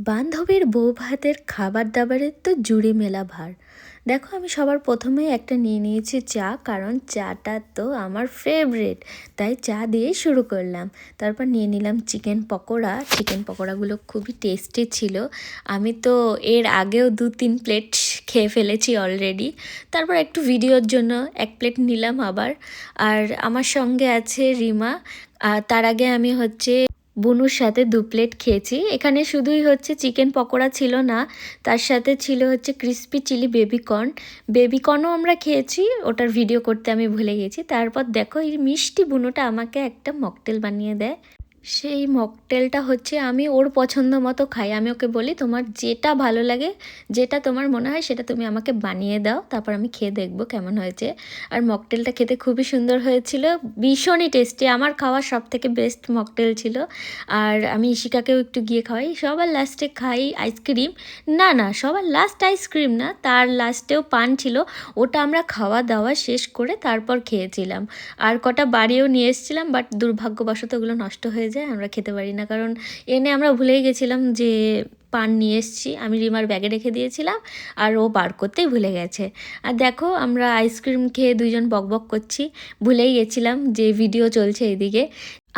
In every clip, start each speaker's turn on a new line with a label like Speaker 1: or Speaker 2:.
Speaker 1: বান্ধবীর বউ ভাতের খাবার দাবারের তো জুড়ি মেলা ভার। দেখো আমি সবার প্রথমে একটা নিয়ে নিয়েছি চা, কারণ চাটা তো আমার ফেভারিট, তাই চা দিয়েই শুরু করলাম। তারপর নিয়ে নিলাম চিকেন পকোড়া। চিকেন পকোড়াগুলো খুবই টেস্টি ছিল। আমি তো এর আগেও 2-3 প্লেট খেয়ে ফেলেছি অলরেডি। তারপর একটু ভিডিওর জন্য 1 প্লেট নিলাম আবার। আর আমার সঙ্গে আছে রিমা। আর তার আগে আমি বুনুর সাথে 2 প্লেট খেয়েছি। এখানে শুধুই চিকেন পকোড়া ছিল না, তার সাথে ছিল ক্রিসপি চিলি বেবিকর্ন। বেবিকর্নও আমরা খেয়েছি, ওটার ভিডিও করতে আমি ভুলে গেছি। তারপর দেখো এই মিষ্টি বুনুটা আমাকে একটা মকটেল বানিয়ে দেয়। সেই মকটেলটা আমি ওর পছন্দ মতো খাই। আমি ওকে বলি তোমার যেটা ভালো লাগে, যেটা তোমার মনে হয় সেটা তুমি আমাকে বানিয়ে দাও, তারপর আমি খেয়ে দেখবো কেমন হয়েছে। আর মকটেলটা খেতে খুবই সুন্দর হয়েছিল, ভীষণই টেস্টি। আমার খাওয়া সব থেকে বেস্ট মকটেল ছিল। আর আমি ইশিকাকেও একটু গিয়ে খাওয়াই। সবার লাস্টে খাই আইসক্রিম। না না, সবার লাস্ট আইসক্রিম না, তার লাস্টেও পান ছিল। ওটা আমরা খাওয়া দাওয়া শেষ করে তারপর খেয়েছিলাম। আর কটা বাড়িও নিয়ে এসেছিলাম, বাট দুর্ভাগ্যবশত ওগুলো নষ্ট হয়ে যায়, আমরা খেতে পারি না। কারণ এনে আমরা ভুলেই গেছিলাম যে পান নিয়ে এসেছি। আমি রিমার ব্যাগে রেখে দিয়েছিলাম, আর ও বার করতেই ভুলে গেছে। আর দেখো আমরা আইসক্রিম খেয়ে দুইজন বকবক করছি, ভুলেই গেছিলাম যে ভিডিও চলছে এদিকে।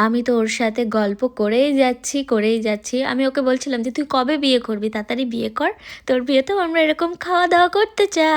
Speaker 1: আমি তো ওর সাথে গল্প করেই যাচ্ছি। আমি ওকে বলছিলাম যে তুই কবে বিয়ে করবি, তাড়াতাড়ি বিয়ে কর, তোর বিয়েতেও আমরা এরকম খাওয়া দাওয়া করতে চাই।